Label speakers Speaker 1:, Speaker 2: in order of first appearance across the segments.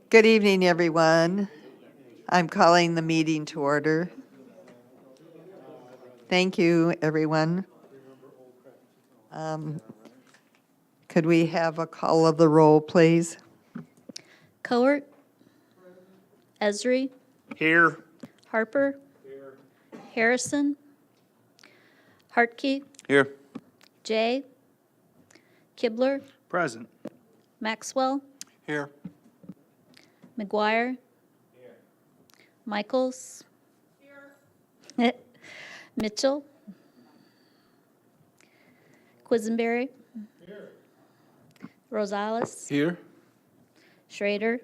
Speaker 1: Good evening, everyone. I'm calling the meeting to order. Thank you, everyone. Could we have a call of the roll, please?
Speaker 2: Coert. Esri.
Speaker 3: Here.
Speaker 2: Harper. Harrison. Hartke.
Speaker 3: Here.
Speaker 2: Jay. Kibler.
Speaker 3: Present.
Speaker 2: Maxwell.
Speaker 3: Here.
Speaker 2: McGuire. Michaels. Here. Mitchell. Quisenberry. Here. Rosales.
Speaker 3: Here.
Speaker 2: Schrader.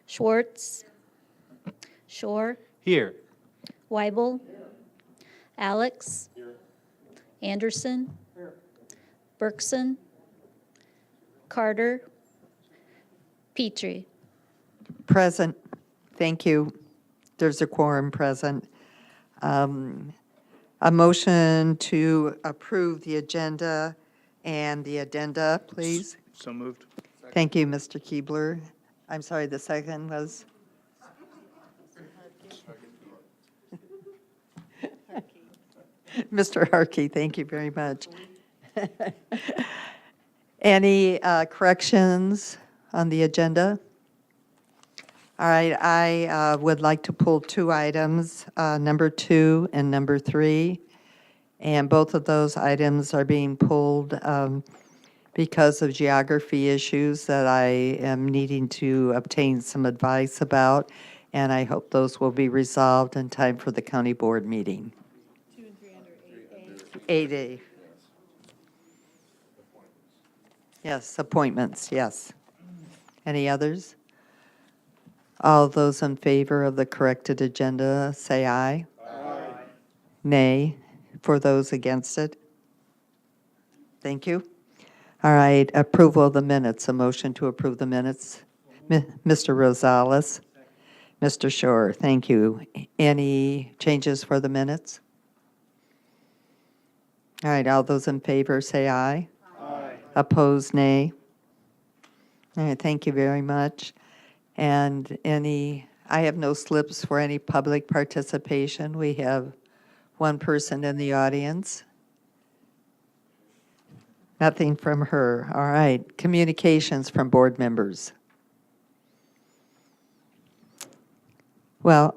Speaker 2: Schwartz. Shore.
Speaker 3: Here.
Speaker 2: Weibel. Alex. Anderson. Berkson. Carter. Petrie.
Speaker 1: Present. Thank you. There's a quorum present. A motion to approve the agenda and the addenda, please.
Speaker 3: So moved.
Speaker 1: Thank you, Mr. Keebler. I'm sorry, the second was? Mr. Harkey, thank you very much. Any corrections on the agenda? All right, I would like to pull two items, number 2 and number 3. And both of those items are being pulled because of geography issues that I am needing to obtain some advice about. And I hope those will be resolved in time for the county board meeting.
Speaker 2: 2 and 3 under
Speaker 1: 8A. Yes, appointments, yes. Any others? All those in favor of the corrected agenda, say aye. Aye. Nay. For those against it? Thank you. All right, approval of the minutes, a motion to approve the minutes. Mr. Rosales, Mr. Shore, thank you. Any changes for the minutes? All right, all those in favor say aye. Aye. Opposed, nay. All right, thank you very much. And I have no slips for any public participation. We have one person in the audience. Nothing from her. All right, communications from board members. Well,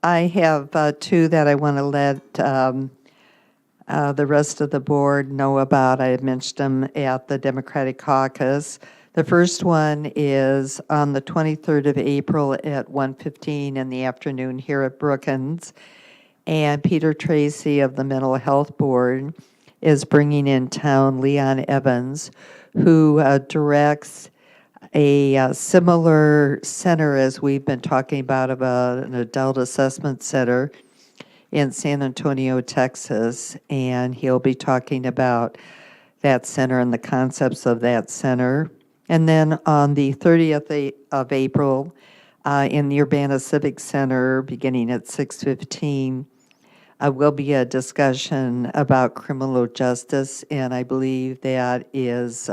Speaker 1: I have two that I want to let the rest of the board know about. I had mentioned them at the Democratic Caucus. The first one is on the 23rd of April at 1:15 in the afternoon here at Brookins. And Peter Tracy of the Mental Health Board is bringing in town Leon Evans, who directs a similar center as we've been talking about an adult assessment center in San Antonio, Texas. And he'll be talking about that center and the concepts of that center. And then on the 30th of April, in the Urbana Civic Center, beginning at 6:15, will be a discussion about criminal justice, and I believe that is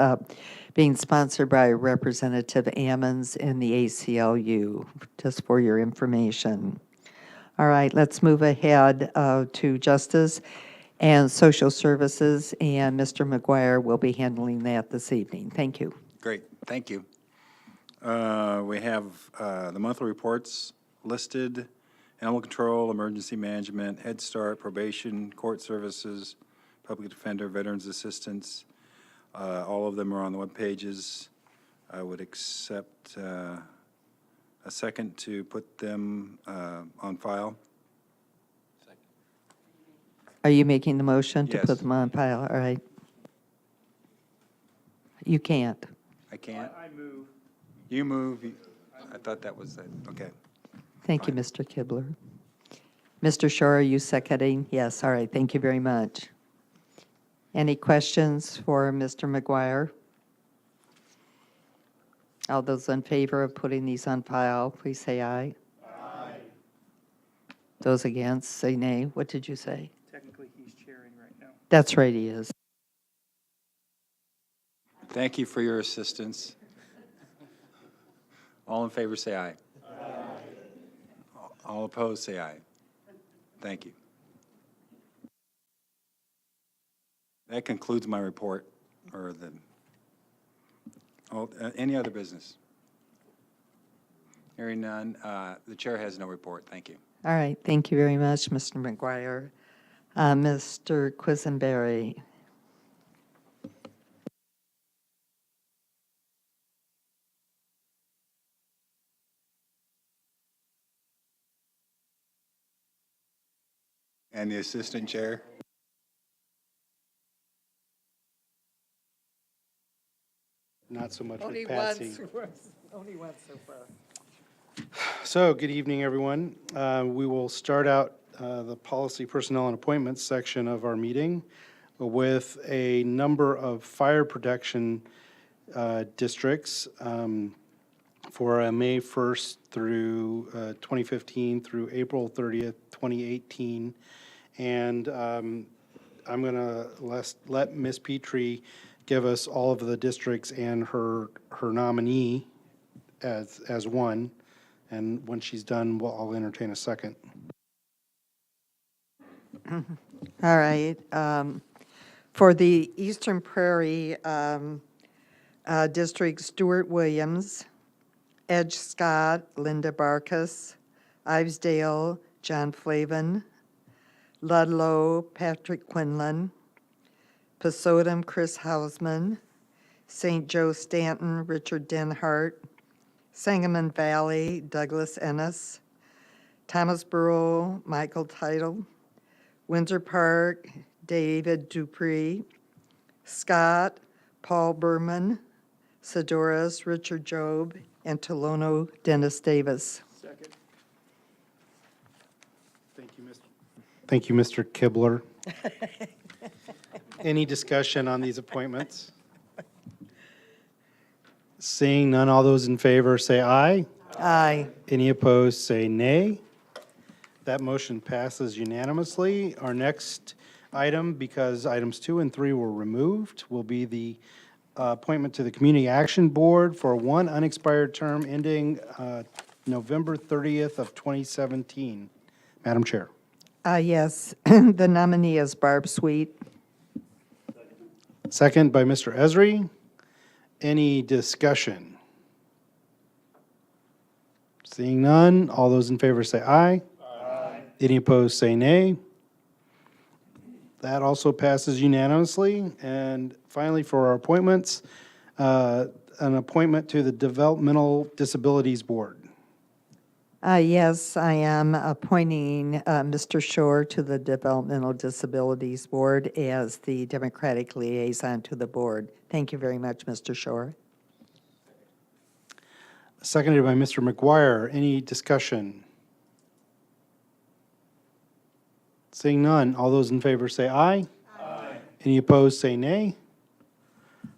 Speaker 1: being sponsored by Representative Ammons in the ACLU, just for your information. All right, let's move ahead to Justice and Social Services, and Mr. McGuire will be handling that this evening. Thank you.
Speaker 4: Great, thank you. We have the monthly reports listed: animal control, emergency management, Head Start, probation, court services, public defender, veterans assistance. All of them are on the web pages. I would accept a second to put them on file.
Speaker 1: Are you making the motion to
Speaker 4: Yes.
Speaker 1: put them on file? All right. You can't.
Speaker 4: I can't?
Speaker 3: I move.
Speaker 4: You move. I thought that was it. Okay.
Speaker 1: Thank you,
Speaker 4: Fine.
Speaker 1: Mr. Kibler. Mr. Shore, are you seconding? Yes, all right, thank you very much. Any questions for Mr. McGuire? All those in favor of putting these on file, please say aye. Aye. Those against, say nay. What did you say?
Speaker 3: Technically, he's chairing right now.
Speaker 1: That's right, he is.
Speaker 4: Thank you for your assistance. All in favor, say aye. All opposed, say aye. Thank you. That concludes my report, or any other business? Hearing none, the chair has no report. Thank you.
Speaker 1: All right, thank you very much, Mr. McGuire. Mr. Quisenberry.
Speaker 4: And the assistant chair?
Speaker 5: Not so much with Patsy.
Speaker 1: Only once so far.
Speaker 5: So, good evening, everyone. We will start out the Policy, Personnel, and Appointments section of our meeting with a number of fire protection districts for May 1st through 2015 through April 30th, 2018. And I'm going to let Ms. Petrie give us all of the districts and her nominee as one. And when she's done, I'll entertain a second.
Speaker 1: All right. For the Eastern Prairie District, Stuart Williams, Edge Scott, Linda Barkus, Ivesdale, John Flavin, Ludlow, Patrick Quinlan, Pasodum, Chris Hausman, St. Joe Stanton, Richard Denhart, Sangamon Valley, Douglas Ennis, Thomasboro, Michael Title, Windsor Park, David Dupree, Scott, Paul Berman, Sedoras, Richard Job, and Tolono, Dennis Davis.
Speaker 3: Second.
Speaker 5: Thank you, Mr. Kibler. Any discussion on these appointments? Seeing none, all those in favor say aye.
Speaker 1: Aye.
Speaker 5: Any opposed, say nay. That motion passes unanimously. Our next item, because items 2 and 3 were removed, will be the appointment to the Community Action Board for one unexpired term ending November 30th of 2017. Madam Chair.
Speaker 1: Yes, the nominee is Barb Sweet.
Speaker 5: Second by Mr. Esri. Any discussion? Seeing none, all those in favor say aye. Aye. Any opposed, say nay. That also passes unanimously. And finally, for our appointments, an appointment to the Developmental Disabilities Board.
Speaker 1: Yes, I am appointing Mr. Shore to the Developmental Disabilities Board as the Democratic liaison to the board. Thank you very much, Mr. Shore.
Speaker 5: Seconded by Mr. McGuire. Any discussion? Seeing none, all those in favor say aye. Aye. Any opposed, say nay.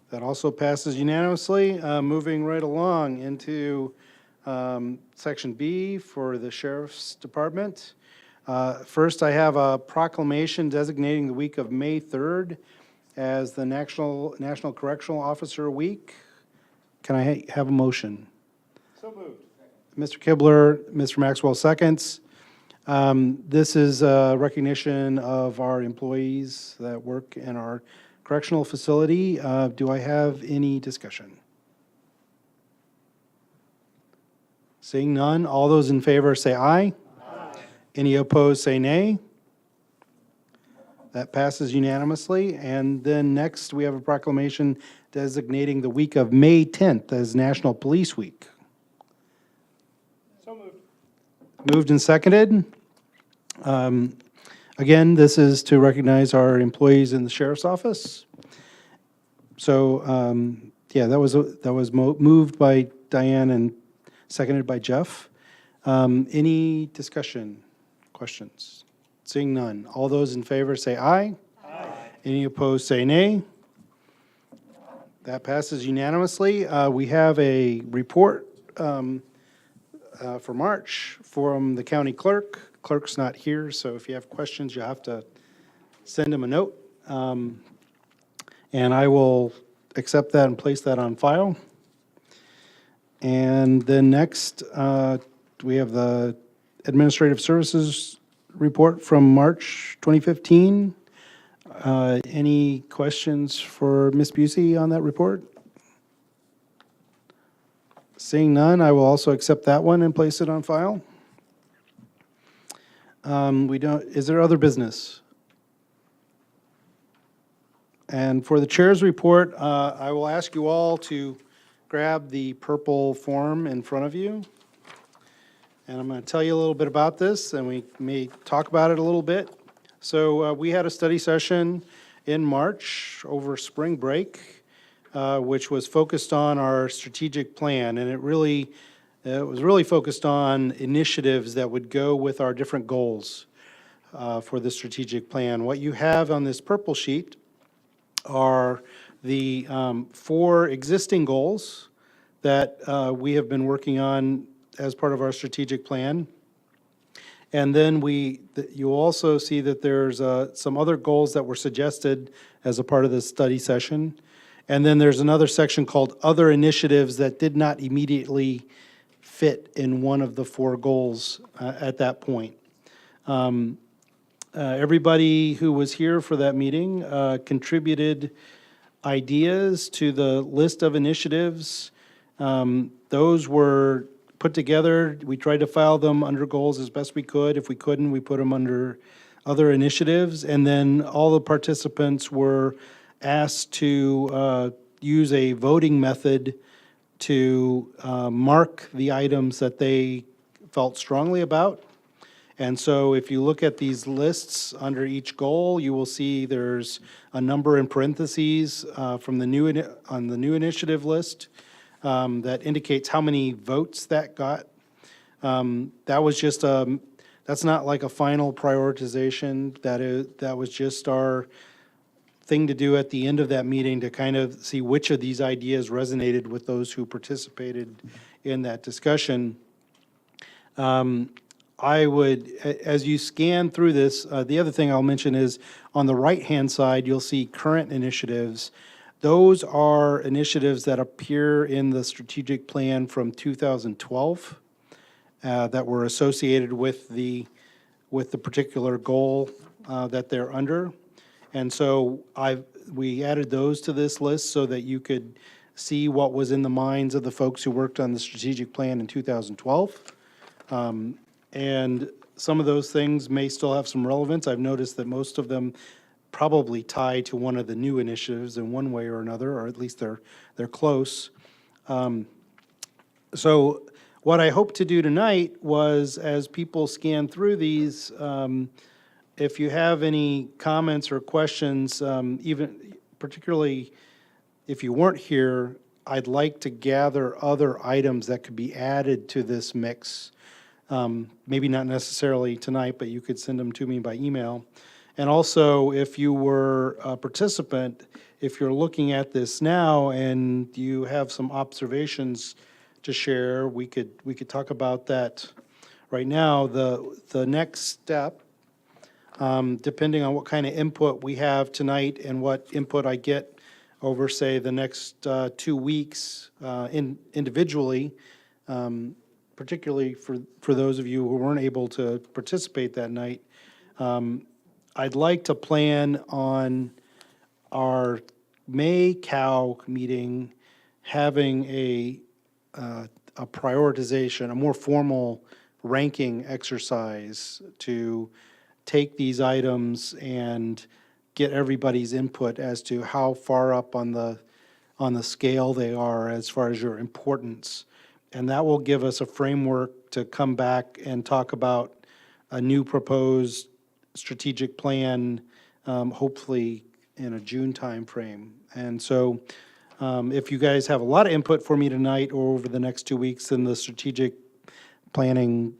Speaker 5: That also passes unanimously. Moving right along into Section B for the Sheriff's Department. First, I have a proclamation designating the week of May 3rd as the National Correctional Officer Week. Can I have a motion?
Speaker 3: So moved.
Speaker 5: Mr. Kibler, Mr. Maxwell seconds. This is a recognition of our employees that work in our correctional facility. Do I have any discussion? Seeing none, all those in favor say aye. Aye. Any opposed, say nay. That passes unanimously. And then next, we have a proclamation designating the week of May 10th as National Police Week.
Speaker 3: So moved.
Speaker 5: Moved and seconded. Again, this is to recognize our employees in the sheriff's office. So, yeah, that was moved by Diane and seconded by Jeff. Any discussion, questions? Seeing none. All those in favor say aye. Aye. Any opposed say nay. That passes unanimously. We have a report for March from the county clerk. Clerk's not here, so if you have questions, you have to send him a note. And I will accept that and place that on file. And then next, we have the Administrative Services Report from March 2015. Any questions for Ms. Busey on that report? Seeing none, I will also accept that one and place it on file. Is there other business? And for the chair's report, I will ask you all to grab the purple form in front of you. And I'm going to tell you a little bit about this, and we may talk about it a little bit. So we had a study session in March over spring break, which was focused on our strategic plan, and it was really focused on initiatives that would go with our different goals for the strategic plan. What you have on this purple sheet are the 4 existing goals that we have been working on as part of our strategic plan. And then you also see that there's some other goals that were suggested as a part of this study session. And then there's another section called Other Initiatives that did not immediately fit in one of the 4 goals at that point. Everybody who was here for that meeting contributed ideas to the list of initiatives. Those were put together. We tried to file them under goals as best we could. If we couldn't, we put them under other initiatives. And then all the participants were asked to use a voting method to mark the items that they felt strongly about. And so if you look at these lists under each goal, you will see there's a number in parentheses from the new initiative list that indicates how many votes that got. That was just that's not like a final prioritization. That was just our thing to do at the end of that meeting to kind of see which of these ideas resonated with those who participated in that discussion. I would, as you scan through this, the other thing I'll mention is on the right-hand side, you'll see current initiatives. Those are initiatives that appear in the strategic plan from 2012 that were associated with the particular goal that they're under. And so we added those to this list so that you could see what was in the minds of the folks who worked on the strategic plan in 2012. And some of those things may still have some relevance. I've noticed that most of them probably tie to one of the new initiatives in one way or another, or at least they're close. So what I hope to do tonight was, as people scan through these, if you have any comments or questions, even particularly if you weren't here, I'd like to gather other items that could be added to this mix. Maybe not necessarily tonight, but you could send them to me by email. And also, if you were a participant, if you're looking at this now and you have some observations to share, we could talk about that right now. The next step, depending on what kind of input we have tonight and what input I get over, say, the next 2 weeks individually, particularly for those of you who weren't able to participate that night, I'd like to plan on our May COW meeting having a prioritization, a more formal ranking exercise to take these items and get everybody's input as to how far up on the scale they are as far as your importance. And that will give us a framework to come back and talk about a new proposed strategic plan, hopefully in a June timeframe. And so if you guys have a lot of input for me tonight or over the next 2 weeks, then the strategic planning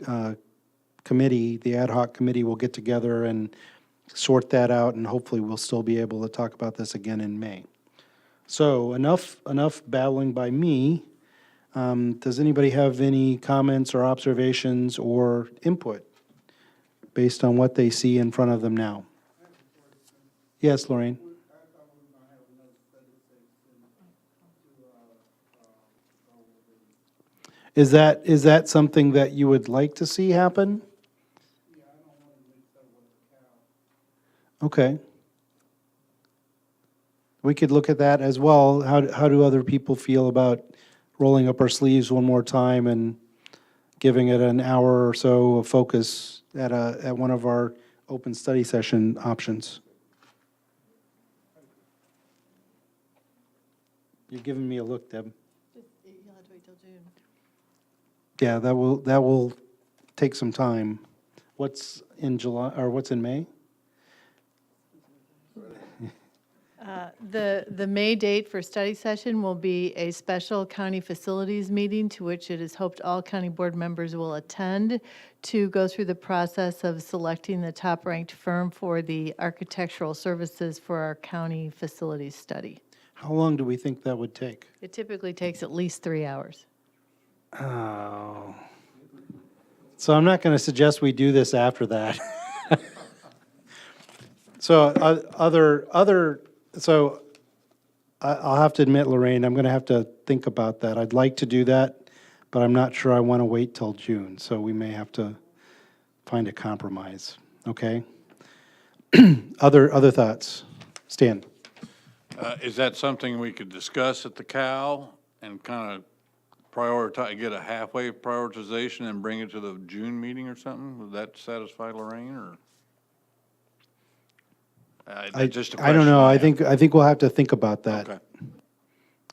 Speaker 5: committee, the ad hoc committee, will get together and sort that out, and hopefully we'll still be able to talk about this again in May. So enough babbling by me. Does anybody have any comments or observations or input based on what they see in front of them now? Yes, Lorraine? Is that something that you would like to see happen? Okay. We could look at that as well. How do other people feel about rolling up our sleeves one more time and giving it an hour or so of focus at one of our open study session options? You're giving me a look, Deb.
Speaker 6: You'll have to wait till June.
Speaker 5: Yeah, that will take some time. What's in July, or what's in May?
Speaker 6: The May date for study session will be a special county facilities meeting to which it is hoped all county board members will attend to go through the process of selecting the top-ranked firm for the architectural services for our county facilities study.
Speaker 5: How long do we think that would take?
Speaker 6: It typically takes at least 3 hours.
Speaker 5: Oh. So I'm not going to suggest we do this after that. So I'll have to admit, Lorraine, I'm going to have to think about that. I'd like to do that, but I'm not sure I want to wait till June, so we may have to find a compromise, okay? Other thoughts? Stan?
Speaker 7: Is that something we could discuss at the COW and kind of prioritize, get a halfway prioritization and bring it to the June meeting or something? Would that satisfy Lorraine, or? Just a
Speaker 5: I don't know.
Speaker 7: question
Speaker 5: I think we'll have to think about that
Speaker 7: Okay.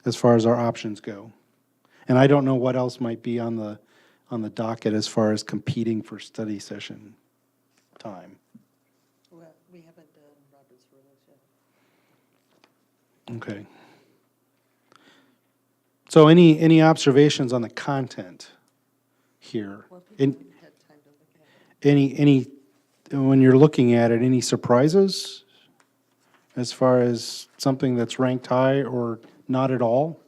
Speaker 5: as far as our options go. And I don't know what else might be on the docket as far as competing for study session time.
Speaker 1: Well, we haven't done Robert's Rules yet.
Speaker 5: Okay. So any observations on the content here? Any, when you're looking at it, any surprises as far as something that's ranked high or not at all?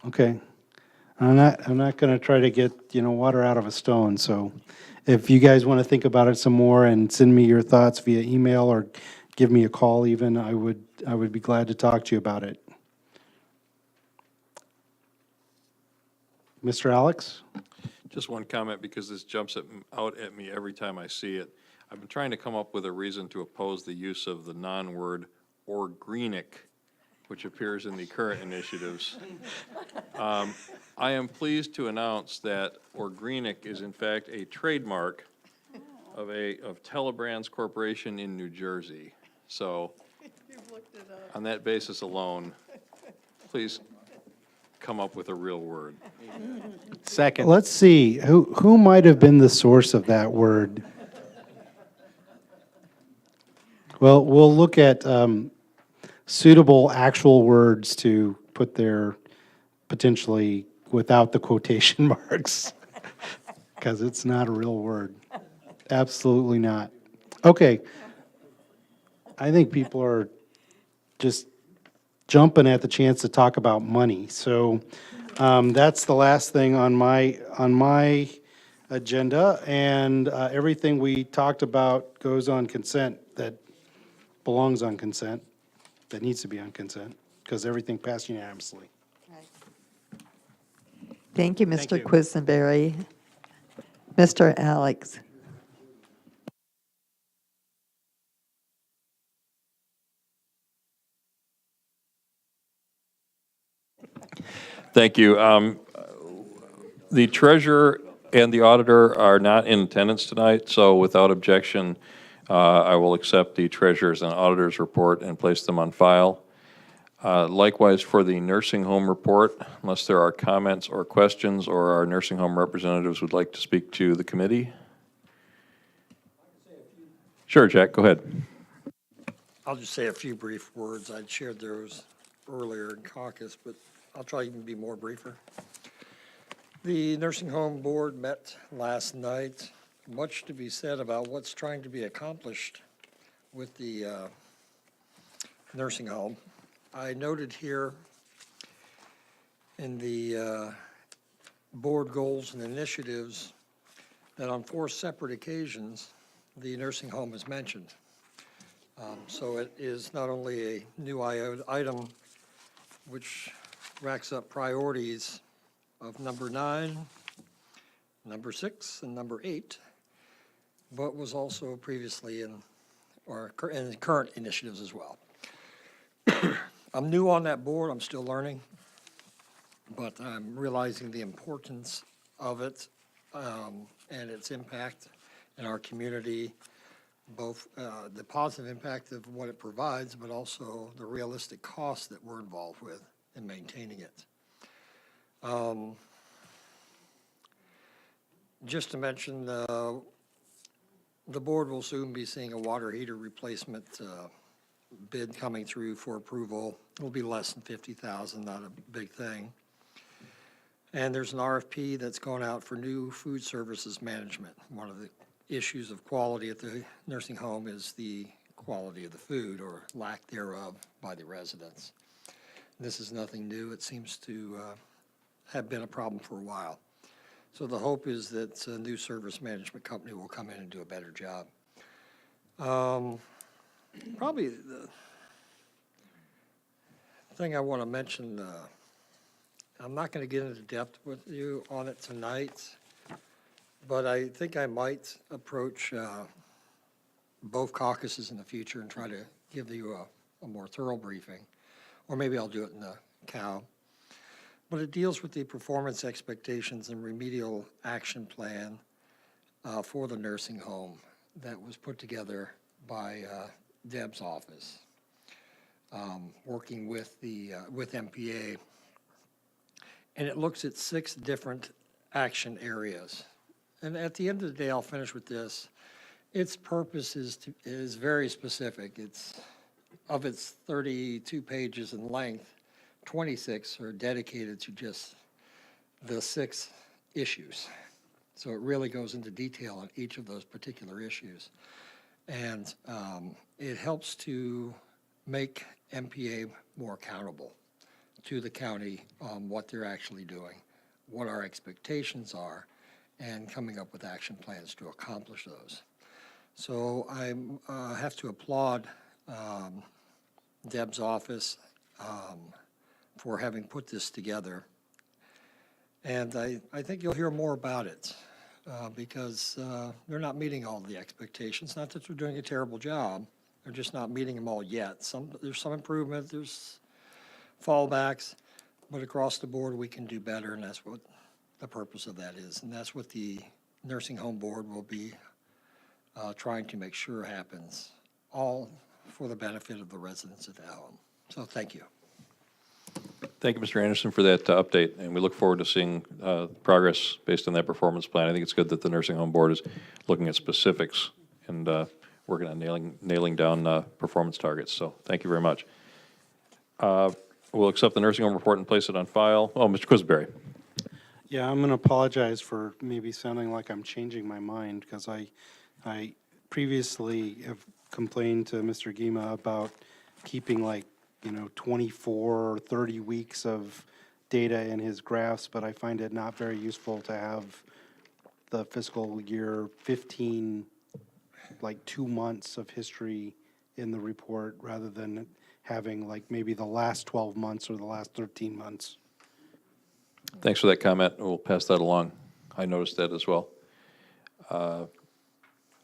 Speaker 5: Okay. I'm not going to try to get, water out of a stone, so if you guys want to think about it some more and send me your thoughts via email or give me a call even, I would be glad to talk to you about it. Mr. Alex?
Speaker 8: Just one comment, because this jumps out at me every time I see it. I've been trying to come up with a reason to oppose the use of the non-word organic, which appears in the current initiatives. I am pleased to announce that organic is in fact a trademark of Telebrands Corporation in New Jersey. So, on that basis alone, please come up with a real word.
Speaker 5: Second. Let's see, who might have been the source of that word? Well, we'll look at suitable actual words to put there potentially without the quotation marks, because it's not a real word. Absolutely not. Okay. I think people are just jumping at the chance to talk about money. So that's the last thing on my agenda, and everything we talked about goes on consent, that belongs on consent, that needs to be on consent, because everything passed unanimously.
Speaker 1: Thank you,
Speaker 5: Thank
Speaker 1: Mr.
Speaker 5: you.
Speaker 1: Quisenberry. Mr. Alex?
Speaker 8: Thank you. The treasurer and the auditor are not in attendance tonight, so without objection, I will accept the treasurer's and auditor's report and place them on file. Likewise, for the nursing home report, unless there are comments or questions, or our nursing home representatives would like to speak to the committee. Sure, Jack, go ahead.
Speaker 9: I'll just say a few brief words. I'd shared those earlier in caucus, but I'll try even be more briefer. The nursing home board met last night. Much to be said about what's trying to be accomplished with the nursing home. I noted here in the board goals and initiatives that on 4 separate occasions, the nursing home is mentioned. So it is not only a new item which racks up priorities of number 9, number 6, and number 8, but was also previously in current initiatives as well. I'm new on that board, I'm still learning, but I'm realizing the importance of it and its impact in our community, both the positive impact of what it provides, but also the realistic costs that we're involved with in maintaining it. Just to mention, the board will soon be seeing a water heater replacement bid coming through for approval. It'll be less than $50,000, not a big thing. And there's an RFP that's going out for new food services management. One of the issues of quality at the nursing home is the quality of the food or lack thereof by the residents. This is nothing new. It seems to have been a problem for a while. So the hope is that a new service management company will come in and do a better job. Probably the thing I want to mention, I'm not going to get into depth with you on it tonight, but I think I might approach both caucuses in the future and try to give you a more thorough briefing, or maybe I'll do it in the COW. But it deals with the performance expectations and remedial action plan for the nursing home that was put together by Deb's office, working with MPA. And it looks at 6 different action areas. And at the end of the day, I'll finish with this. Its purpose is very specific. Of its 32 pages in length, 26 are dedicated to just the 6 issues. So it really goes into detail on each of those particular issues. And it helps to make MPA more accountable to the county on what they're actually doing, what our expectations are, and coming up with action plans to accomplish those. So I have to applaud Deb's office for having put this together. And I think you'll hear more about it because they're not meeting all the expectations. Not that they're doing a terrible job, they're just not meeting them all yet. There's some improvement, there's fallbacks, but across the board we can do better, and that's what the purpose of that is. And that's what the nursing home board will be trying to make sure happens, all for the benefit of the residents at the home. So thank you.
Speaker 8: Thank you, Mr. Anderson, for that update, and we look forward to seeing progress based on that performance plan. I think it's good that the nursing home board is looking at specifics and working on nailing down performance targets. So thank you very much. We'll accept the nursing home report and place it on file. Oh, Mr. Quisberry.
Speaker 5: Yeah, I'm going to apologize for maybe sounding like I'm changing my mind, because I previously have complained to Mr. Gima about keeping 24 or 30 weeks of data in his graphs, but I find it not very useful to have the fiscal year 15, 2 months of history in the report rather than having maybe the last 12 months or the last 13 months.
Speaker 8: Thanks for that comment. We'll pass that along. I noticed that as well.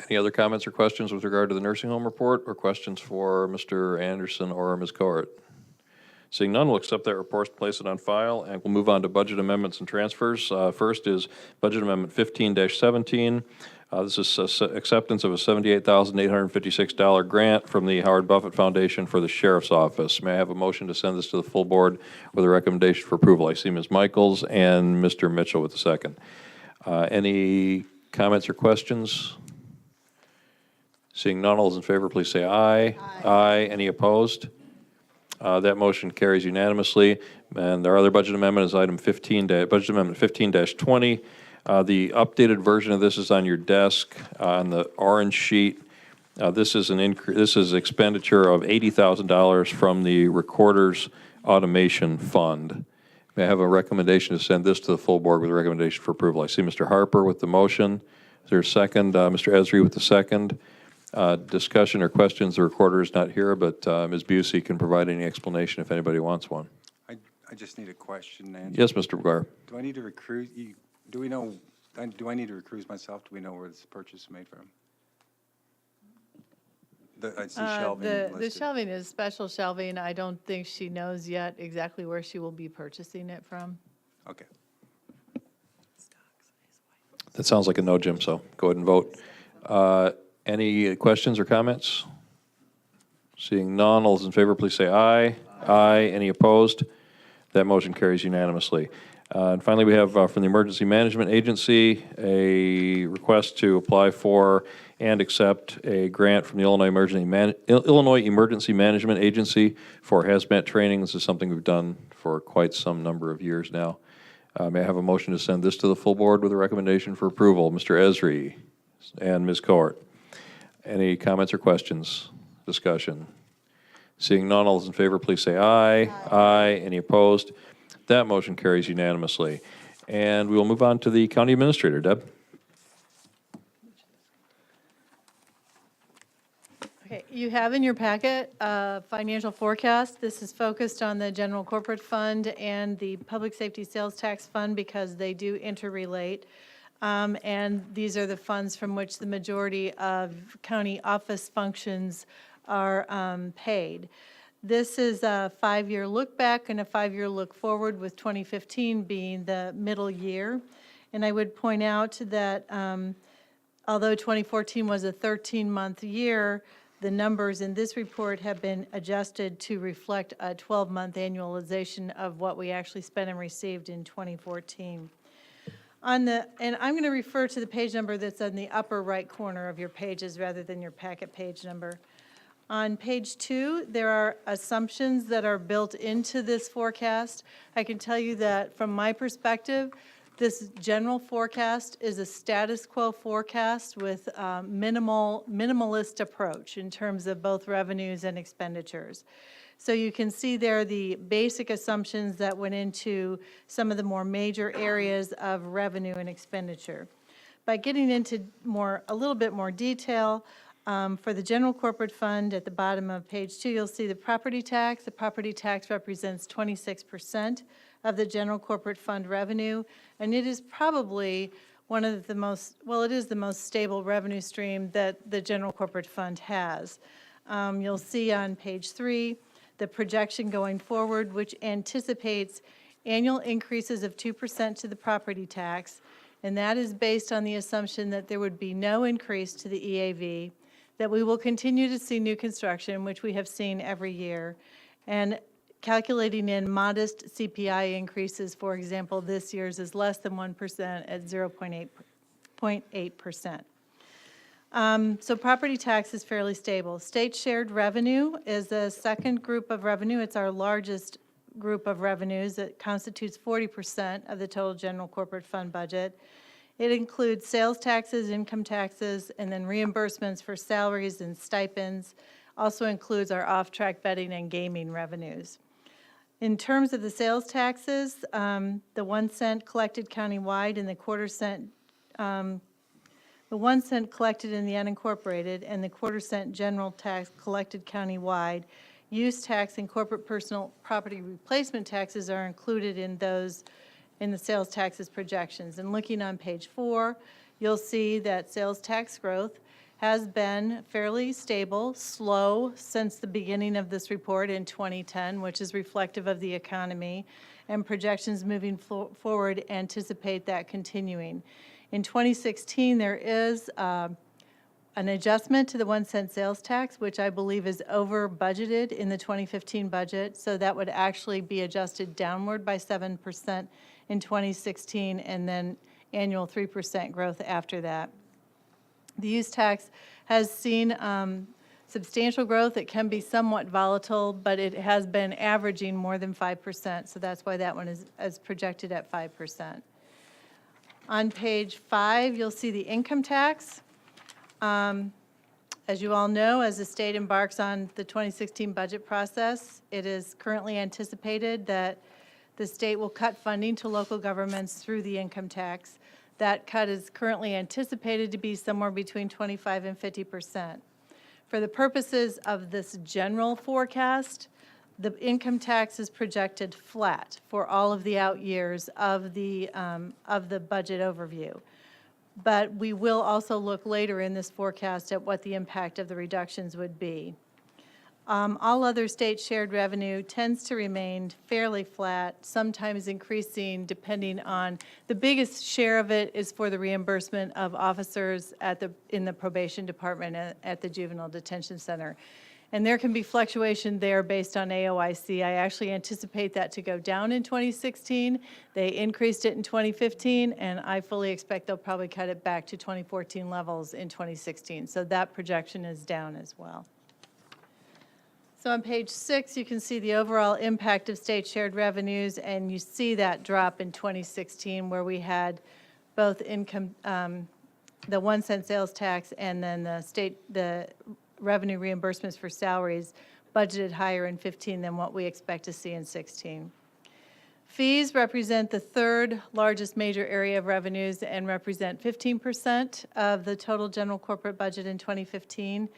Speaker 8: Any other comments or questions with regard to the nursing home report, or questions for Mr. Anderson or Ms. Cohort? Seeing none, we'll accept that report, place it on file, and we'll move on to budget amendments and transfers. First is Budget Amendment 15-17. This is acceptance of a $78,856 grant from the Howard Buffett Foundation for the Sheriff's Office. May I have a motion to send this to the full board with a recommendation for approval? I see Ms. Michaels and Mr. Mitchell with the second. Any comments or questions? Seeing none, all those in favor, please say aye. Aye. Any opposed? That motion carries unanimously. And our other budget amendment is item 15, Budget Amendment 15-20. The updated version of this is on your desk on the orange sheet. This is expenditure of $80,000 from the Recorder's Automation Fund. May I have a recommendation to send this to the full board with a recommendation for approval? I see Mr. Harper with the motion. Is there a second? Mr. Esri with the second. Discussion or questions? The recorder is not here, but Ms. Busey can provide any explanation if anybody wants one.
Speaker 4: I I just need a question answered.
Speaker 8: Yes, Mr. McGuire.
Speaker 4: Do I need to recruit, do we know, do I need to recruit myself? Do we know where this purchase is made from? I see shelving
Speaker 6: The
Speaker 4: listed.
Speaker 6: shelving is special shelving. I don't think she knows yet exactly where she will be purchasing it from.
Speaker 4: Okay.
Speaker 8: That sounds like a no, Jim, so go ahead and vote. Any questions or comments? Seeing none, all those in favor, please say aye. Aye. Any opposed? That motion carries unanimously. And finally, we have from the Emergency Management Agency, a request to apply for and accept a grant from the Illinois Emergency Management Agency for hazmat training. This is something we've done for quite some number of years now. May I have a motion to send this to the full board with a recommendation for approval? Mr. Esri and Ms. Court. Any comments or questions? Discussion? Seeing none, all those in favor, please say aye. Aye. Any opposed? That motion carries unanimously. And we will move on to the county administrator. Deb?
Speaker 6: Okay, you have in your packet a financial forecast. This is focused on the general corporate fund and the public safety sales tax fund because they do interrelate. And these are the funds from which the majority of county office functions are paid. This is a 5-year look back and a 5-year look forward, with 2015 being the middle year. And I would point out that although 2014 was a 13-month year, the numbers in this report have been adjusted to reflect a 12-month annualization of what we actually spent and received in 2014. And I'm going to refer to the page number that's in the upper right corner of your pages rather than your packet page number. On page 2, there are assumptions that are built into this forecast. I can tell you that from my perspective, this general forecast is a status quo forecast with minimalist approach in terms of both revenues and expenditures. So you can see there the basic assumptions that went into some of the more major areas of revenue and expenditure. By getting into a little bit more detail, for the general corporate fund at the bottom of page 2, you'll see the property tax. The property tax represents 26% of the general corporate fund revenue, and it is probably one of the most, well, it is the most stable revenue stream that the general corporate fund has. You'll see on page 3 the projection going forward, which anticipates annual increases of 2% to the property tax, and that is based on the assumption that there would be no increase to the EAV, that we will continue to see new construction, which we have seen every year, and calculating in modest CPI increases. For example, this year's is less than 1% at 0.8%. So property tax is fairly stable. State shared revenue is the second group of revenue. It's our largest group of revenues. It constitutes 40% of the total general corporate fund budget. It includes sales taxes, income taxes, and then reimbursements for salaries and stipends. Also includes our off-track betting and gaming revenues. In terms of the sales taxes, the 1 cent collected countywide and the quarter cent, the 1 cent collected in the unincorporated and the quarter cent general tax collected countywide, use tax and corporate personal property replacement taxes are included in those in the sales taxes projections. And looking on page 4, you'll see that sales tax growth has been fairly stable, slow since the beginning of this report in 2010, which is reflective of the economy, and projections moving forward anticipate that continuing. In 2016, there is an adjustment to the 1 cent sales tax, which I believe is over budgeted in the 2015 budget, so that would actually be adjusted downward by 7% in 2016, and then annual 3% growth after that. The use tax has seen substantial growth. It can be somewhat volatile, but it has been averaging more than 5%, so that's why that one is projected at 5%. On page 5, you'll see the income tax. As you all know, as the state embarks on the 2016 budget process, it is currently anticipated that the state will cut funding to local governments through the income tax. That cut is currently anticipated to be somewhere between 25% and 50%. For the purposes of this general forecast, the income tax is projected flat for all of the out years of the budget overview. But we will also look later in this forecast at what the impact of the reductions would be. All other state shared revenue tends to remain fairly flat, sometimes increasing depending on, the biggest share of it is for the reimbursement of officers in the probation department at the juvenile detention center. And there can be fluctuation there based on AOIC. I actually anticipate that to go down in 2016. They increased it in 2015, and I fully expect they'll probably cut it back to 2014 levels in 2016. So that projection is down as well. So on page 6, you can see the overall impact of state shared revenues, and you see that drop in 2016 where we had both income, the 1 cent sales tax and then the revenue reimbursements for salaries budgeted higher in 15 than what we expect to see in 16. Fees represent the third largest major area of revenues and represent 15% of the total general corporate budget in 2015.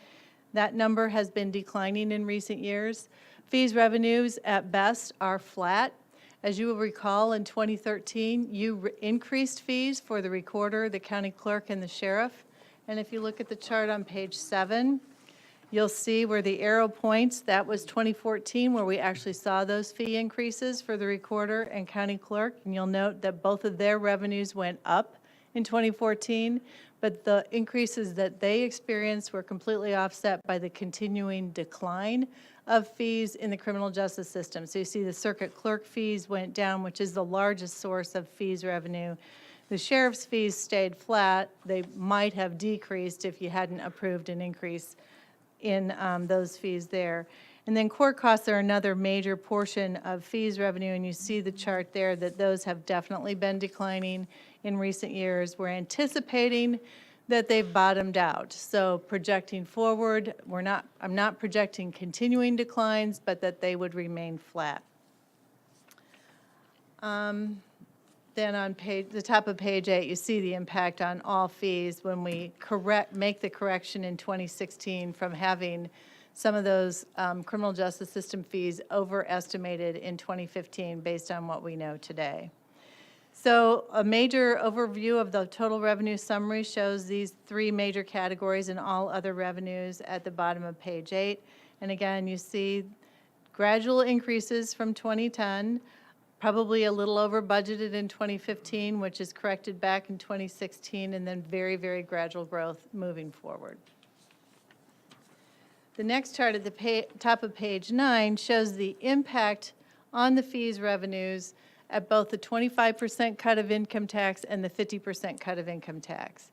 Speaker 6: That number has been declining in recent years. Fees revenues at best are flat. As you will recall, in 2013, you increased fees for the recorder, the county clerk, and the sheriff. And if you look at the chart on page 7, you'll see where the arrow points, that was 2014 where we actually saw those fee increases for the recorder and county clerk. And you'll note that both of their revenues went up in 2014, but the increases that they experienced were completely offset by the continuing decline of fees in the criminal justice system. So you see the circuit clerk fees went down, which is the largest source of fees revenue. The sheriff's fees stayed flat. They might have decreased if you hadn't approved an increase in those fees there. And then court costs are another major portion of fees revenue, and you see the chart there that those have definitely been declining in recent years. We're anticipating that they've bottomed out. So projecting forward, I'm not projecting continuing declines, but that they would remain flat. Then on the top of page 8, you see the impact on all fees when we make the correction in 2016 from having some of those criminal justice system fees overestimated in 2015 based on what we know today. So a major overview of the total revenue summary shows these 3 major categories and all other revenues at the bottom of page 8. And again, you see gradual increases from 2010, probably a little over budgeted in 2015, which is corrected back in 2016, and then very, very gradual growth moving forward. The next chart at the top of page 9 shows the impact on the fees revenues at both the 25% cut of income tax and the 50% cut of income tax.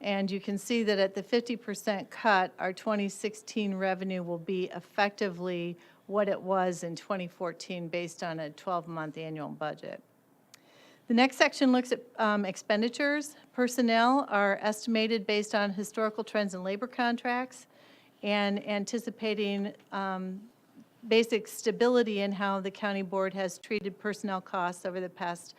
Speaker 6: And you can see that at the 50% cut, our 2016 revenue will be effectively what it was in 2014 based on a 12-month annual budget. The next section looks at expenditures. Personnel are estimated based on historical trends in labor contracts and anticipating basic stability in how the county board has treated personnel costs over the past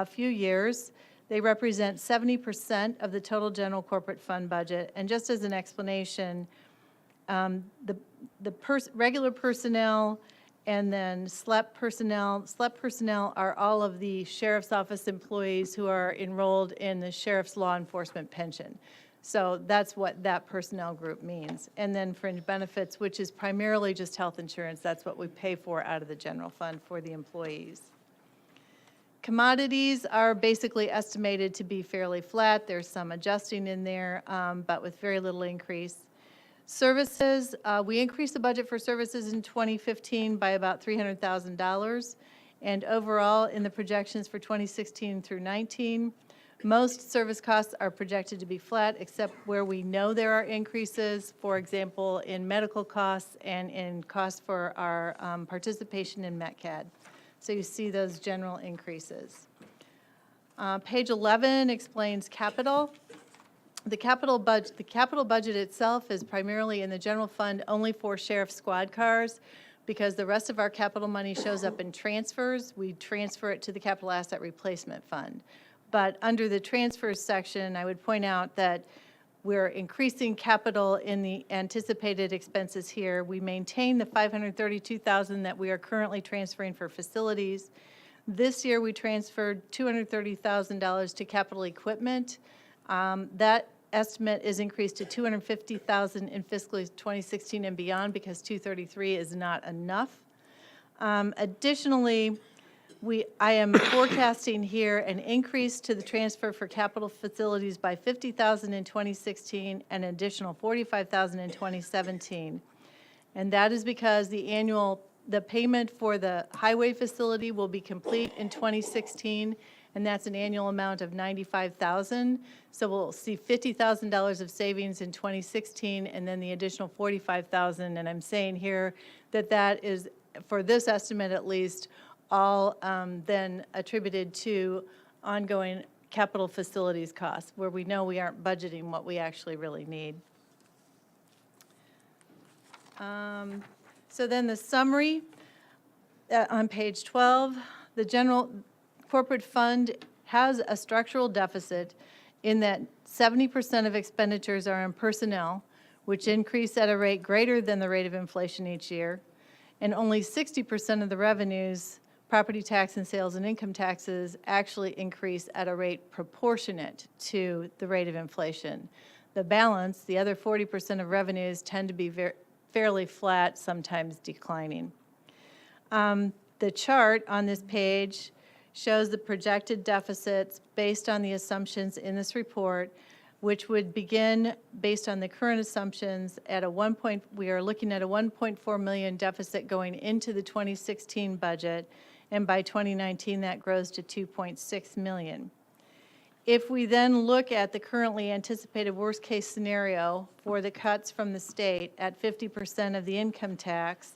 Speaker 6: few years. They represent 70% of the total general corporate fund budget. And just as an explanation, regular personnel and then SLEP personnel. SLEP personnel are all of the sheriff's office employees who are enrolled in the sheriff's law enforcement pension. So that's what that personnel group means. And then fringe benefits, which is primarily just health insurance. That's what we pay for out of the general fund for the employees. Commodities are basically estimated to be fairly flat. There's some adjusting in there, but with very little increase. Services, we increased the budget for services in 2015 by about $300,000. And overall, in the projections for 2016 through 19, most service costs are projected to be flat, except where we know there are increases, for example, in medical costs and in costs for our participation in METCAD. So you see those general increases. Page 11 explains capital. The capital budget itself is primarily in the general fund only for sheriff squad cars, because the rest of our capital money shows up in transfers. We transfer it to the capital asset replacement fund. But under the transfers section, I would point out that We're increasing capital in the anticipated expenses here. We maintain the $532,000 that we are currently transferring for facilities. This year, we transferred $230,000 to capital equipment. That estimate is increased to $250,000 in fiscal 2016 and beyond because $233 is not enough. Additionally, I am forecasting here an increase to the transfer for capital facilities by $50,000 in 2016 and an additional $45,000 in 2017. And that is because the payment for the highway facility will be complete in 2016, and that's an annual amount of $95,000. So we'll see $50,000 of savings in 2016, and then the additional $45,000. And I'm saying here that that is, for this estimate at least, all then attributed to ongoing capital facilities costs, where we know we aren't budgeting what we actually really need. So then the summary on page 12, the general corporate fund has a structural deficit in that 70% of expenditures are in personnel, which increase at a rate greater than the rate of inflation each year, and only 60% of the revenues, property tax and sales and income taxes, actually increase at a rate proportionate to the rate of inflation. The balance, the other 40% of revenues, tend to be fairly flat, sometimes declining. The chart on this page shows the projected deficits based on the assumptions in this report, which would begin based on the current assumptions at we are looking at a 1.4 million deficit going into the 2016 budget, and by 2019 that grows to 2.6 million. If we then look at the currently anticipated worst-case scenario for the cuts from the state at 50% of the income tax,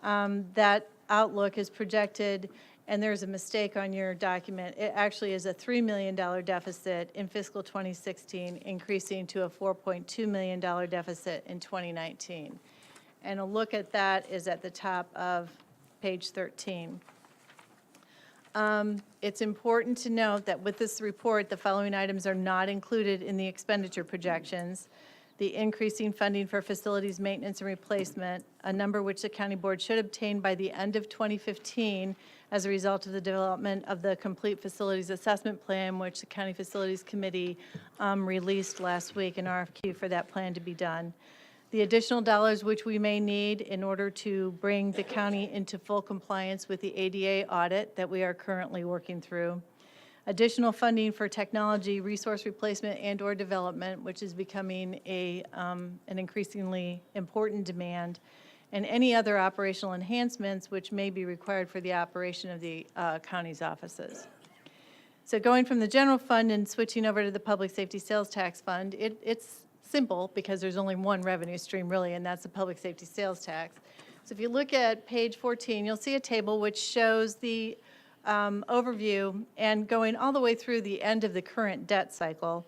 Speaker 6: that outlook is projected, and there's a mistake on your document. It actually is a $3 million deficit in fiscal 2016, increasing to a $4.2 million deficit in 2019. And a look at that is at the top of page 13. It's important to note that with this report, the following items are not included in the expenditure projections. The increasing funding for facilities maintenance and replacement, a number which the county board should obtain by the end of 2015 as a result of the development of the complete facilities assessment plan, which the County Facilities Committee released last week, an RFQ for that plan to be done. The additional dollars which we may need in order to bring the county into full compliance with the ADA audit that we are currently working through. Additional funding for technology, resource replacement, and/or development, which is becoming an increasingly important demand, and any other operational enhancements which may be required for the operation of the county's offices. So going from the general fund and switching over to the public safety sales tax fund, it's simple because there's only one revenue stream really, and that's the public safety sales tax. So if you look at page 14, you'll see a table which shows the overview and going all the way through the end of the current debt cycle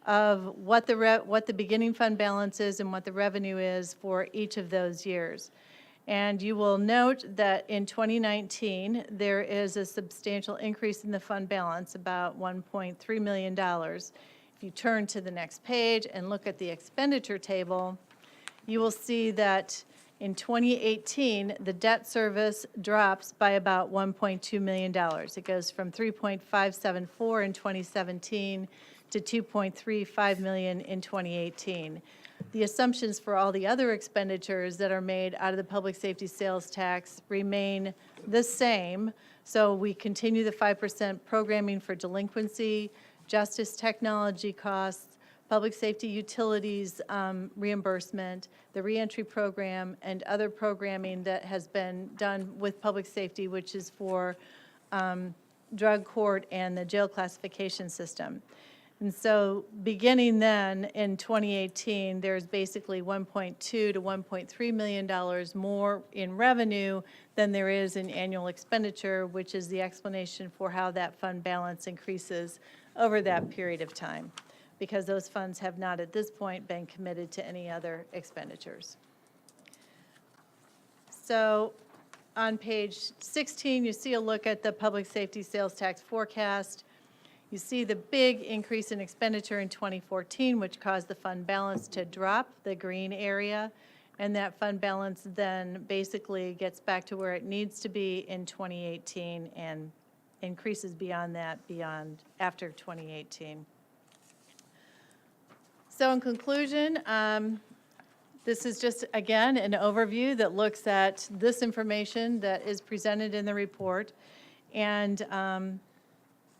Speaker 6: of what the beginning fund balance is and what the revenue is for each of those years. And you will note that in 2019, there is a substantial increase in the fund balance, about $1.3 million. If you turn to the next page and look at the expenditure table, you will see that in 2018, the debt service drops by about $1.2 million. It goes from $3.574 in 2017 to $2.35 million in 2018. The assumptions for all the other expenditures that are made out of the public safety sales tax remain the same. So we continue the 5% programming for delinquency, justice technology costs, public safety utilities reimbursement, the reentry program, and other programming that has been done with public safety, which is for drug court and the jail classification system. And so beginning then in 2018, there's basically $1.2 to $1.3 million more in revenue than there is in annual expenditure, which is the explanation for how that fund balance increases over that period of time, because those funds have not at this point been committed to any other expenditures. So on page 16, you see a look at the public safety sales tax forecast. You see the big increase in expenditure in 2014, which caused the fund balance to drop, the green area, and that fund balance then basically gets back to where it needs to be in 2018 and increases beyond that, after 2018. So in conclusion, this is just, again, an overview that looks at this information that is presented in the report. And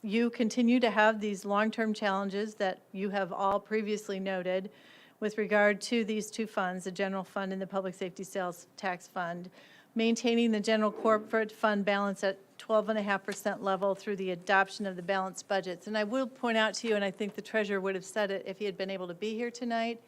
Speaker 6: you continue to have these long-term challenges that you have all previously noted with regard to these two funds, the general fund and the public safety sales tax fund, maintaining the general corporate fund balance at 12.5% level through the adoption of the balanced budgets. And I will point out to you, and I think the treasurer would have said it if he had been able to be here tonight,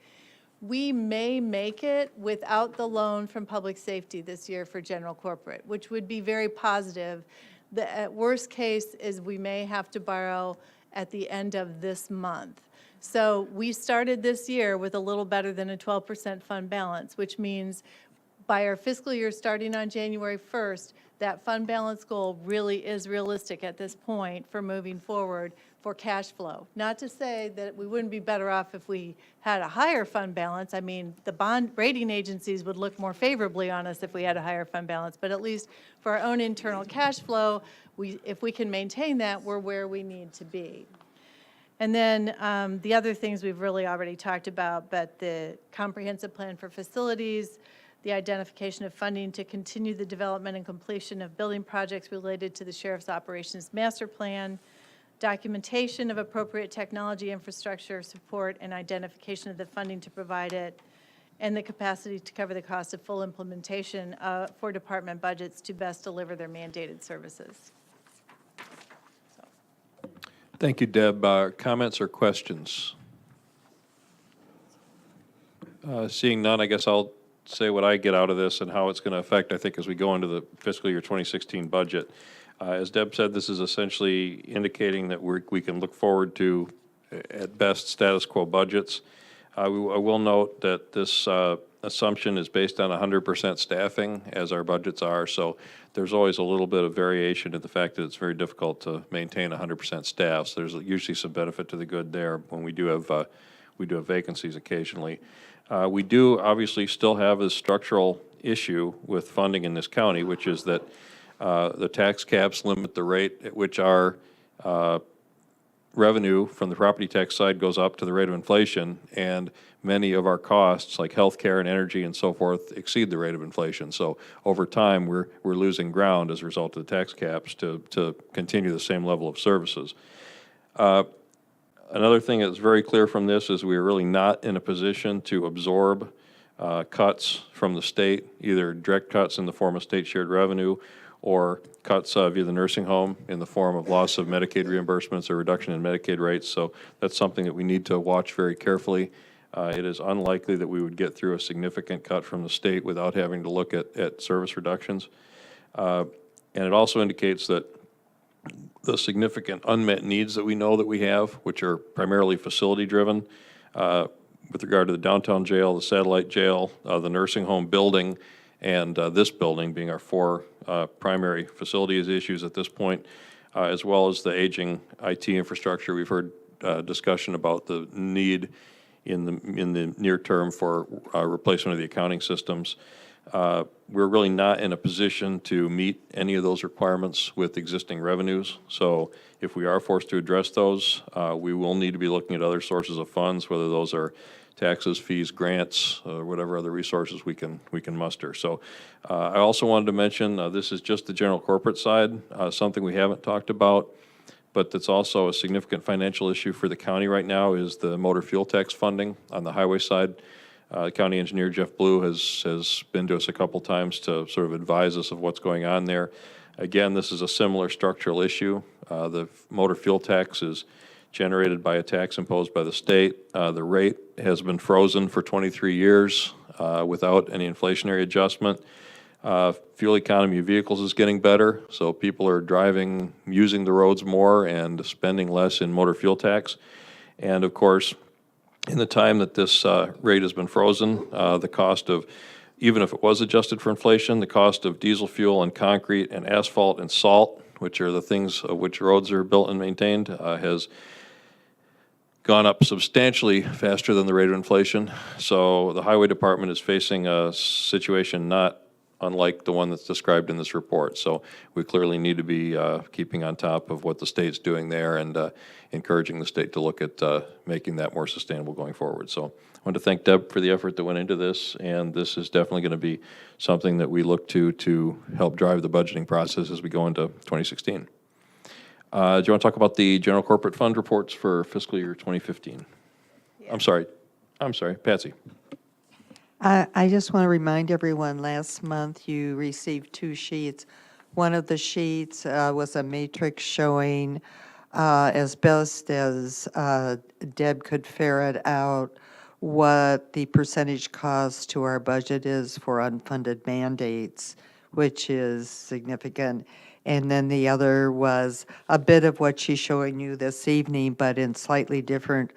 Speaker 6: we may make it without the loan from public safety this year for general corporate, which would be very positive. The worst case is we may have to borrow at the end of this month. So we started this year with a little better than a 12% fund balance, which means by our fiscal year starting on January 1st, that fund balance goal really is realistic at this point for moving forward for cash flow. Not to say that we wouldn't be better off if we had a higher fund balance. I mean, the bond rating agencies would look more favorably on us if we had a higher fund balance, but at least for our own internal cash flow, if we can maintain that, we're where we need to be. And then the other things we've really already talked about, but the comprehensive plan for facilities, the identification of funding to continue the development and completion of building projects related to the Sheriff's Operations Master Plan, documentation of appropriate technology infrastructure support and identification of the funding to provide it, and the capacity to cover the cost of full implementation for department budgets to best deliver their mandated services.
Speaker 8: Thank you, Deb. Comments or questions? Seeing none, I guess I'll say what I get out of this and how it's going to affect, I think, as we go into the fiscal year 2016 budget. As Deb said, this is essentially indicating that we can look forward to, at best, status quo budgets. I will note that this assumption is based on 100% staffing, as our budgets are, so there's always a little bit of variation in the fact that it's very difficult to maintain 100% staff, so there's usually some benefit to the good there when we do have vacancies occasionally. We do obviously still have this structural issue with funding in this county, which is that the tax caps limit the rate at which our revenue from the property tax side goes up to the rate of inflation, and many of our costs, like healthcare and energy and so forth, exceed the rate of inflation. So over time, we're losing ground as a result of the tax caps to continue the same level of services. Another thing that's very clear from this is we are really not in a position to absorb cuts from the state, either direct cuts in the form of state shared revenue or cuts via the nursing home in the form of loss of Medicaid reimbursements or reduction in Medicaid rates. So that's something that we need to watch very carefully. It is unlikely that we would get through a significant cut from the state without having to look at service reductions. And it also indicates that the significant unmet needs that we know that we have, which are primarily facility-driven, with regard to the downtown jail, the satellite jail, the nursing home building, and this building being our four primary facilities issues at this point, as well as the aging IT infrastructure. We've heard discussion about the need in the near term for replacement of the accounting systems. We're really not in a position to meet any of those requirements with existing revenues. So if we are forced to address those, we will need to be looking at other sources of funds, whether those are taxes, fees, grants, whatever other resources we can muster. So I also wanted to mention, this is just the general corporate side, something we haven't talked about, but that's also a significant financial issue for the county right now is the motor fuel tax funding on the highway side. County engineer Jeff Blue has been to us a couple times to sort of advise us of what's going on there. Again, this is a similar structural issue. The motor fuel tax is generated by a tax imposed by the state. The rate has been frozen for 23 years without any inflationary adjustment. Fuel economy of vehicles is getting better, so people are using the roads more and spending less in motor fuel tax. And of course, in the time that this rate has been frozen, the cost of, even if it was adjusted for inflation, the cost of diesel fuel and concrete and asphalt and salt, which are the things of which roads are built and maintained, has gone up substantially faster than the rate of inflation. So the highway department is facing a situation not unlike the one that's described in this report. So we clearly need to be keeping on top of what the state's doing there and encouraging the state to look at making that more sustainable going forward. So I want to thank Deb for the effort that went into this, and this is definitely going to be something that we look to help drive the budgeting process as we go into 2016. Do you want to talk about the general corporate fund reports for fiscal year 2015? I'm sorry, Patsy.
Speaker 1: I just want to remind everyone, last month you received 2 sheets. One of the sheets was a matrix showing, as best as Deb could ferret out, what the percentage cost to our budget is for unfunded mandates, which is significant. And then the other was a bit of what she's showing you this evening, but in slightly different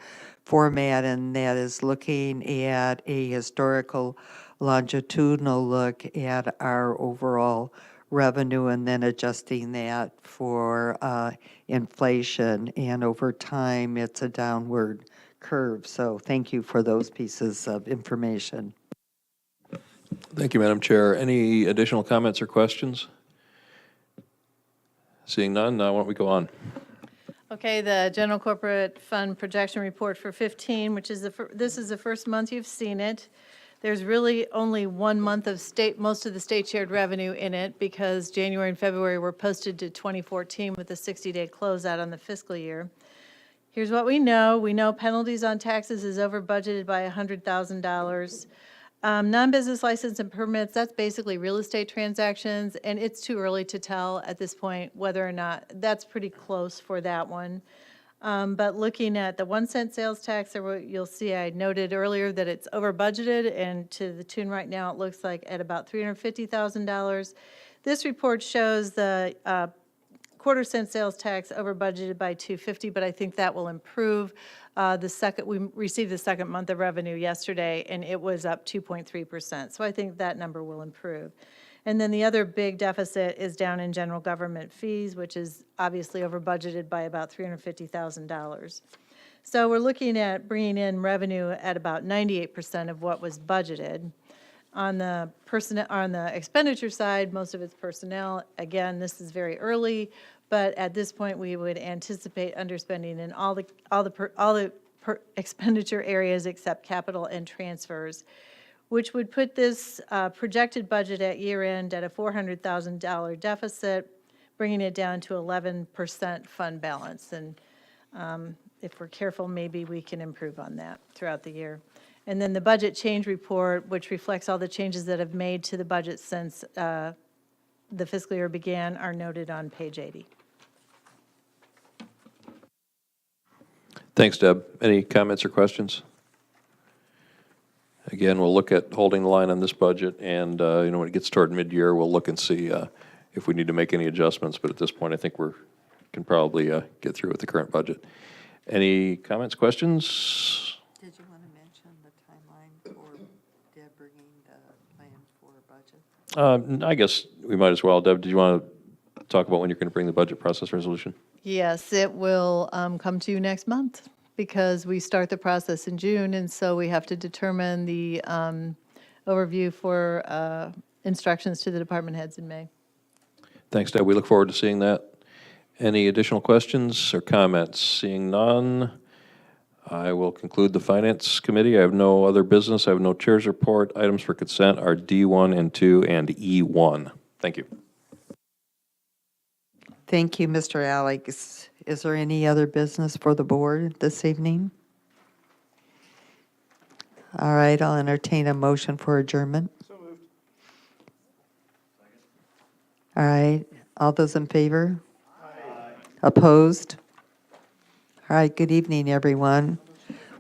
Speaker 1: format, and that is looking at a historical longitudinal look at our overall revenue and then adjusting that for inflation. And over time, it's a downward curve. So thank you for those pieces of information.
Speaker 8: Thank you, Madam Chair. Any additional comments or questions? Seeing none, why don't we go on?
Speaker 6: Okay, the general corporate fund projection report for 15, which is this is the first month you've seen it. There's really only 1 month of most of the state shared revenue in it because January and February were posted to 2014 with a 60-day closeout on the fiscal year. Here's what we know. We know penalties on taxes is over budgeted by $100,000. Non-business license and permits, that's basically real estate transactions, and it's too early to tell at this point whether or not, that's pretty close for that one. But looking at the 1 cent sales tax, you'll see I noted earlier that it's over budgeted, and to the tune right now, it looks like at about $350,000. This report shows the quarter cent sales tax over budgeted by $250,000, but I think that will improve. We received the second month of revenue yesterday, and it was up 2.3%. So I think that number will improve. And then the other big deficit is down in general government fees, which is obviously over budgeted by about $350,000. So we're looking at bringing in revenue at about 98% of what was budgeted. On the expenditure side, most of it's personnel. Again, this is very early, but at this point, we would anticipate underspending in all the expenditure areas except capital and transfers, which would put this projected budget at year end at a $400,000 deficit, bringing it down to 11% fund balance. And if we're careful, maybe we can improve on that throughout the year. And then the budget change report, which reflects all the changes that have made to the budget since the fiscal year began, are noted on page 80.
Speaker 8: Thanks, Deb. Any comments or questions? Again, we'll look at holding the line on this budget, and when it gets toward mid-year, we'll look and see if we need to make any adjustments. But at this point, I think we can probably get through with the current budget. Any comments, questions?
Speaker 1: Did you want to mention the timeline for Deb bringing the plan for budget?
Speaker 8: I guess we might as well. Deb, did you want to talk about when you're going to bring the budget process resolution?
Speaker 6: Yes, it will come to you next month because we start the process in June, and so we have to determine the overview for instructions to the department heads in May.
Speaker 8: Thanks, Deb. We look forward to seeing that. Any additional questions or comments? Seeing none, I will conclude the Finance Committee. I have no other business. I have no chair's report. Items for consent are D1 and 2 and E1. Thank you.
Speaker 1: Thank you, Mr. Alex. Is there any other business for the board this evening? All right, I'll entertain a motion for adjournment. So moved. All right, all those in favor? Aye. Opposed? All right, good evening, everyone.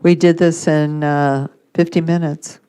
Speaker 1: We did this in 50 minutes.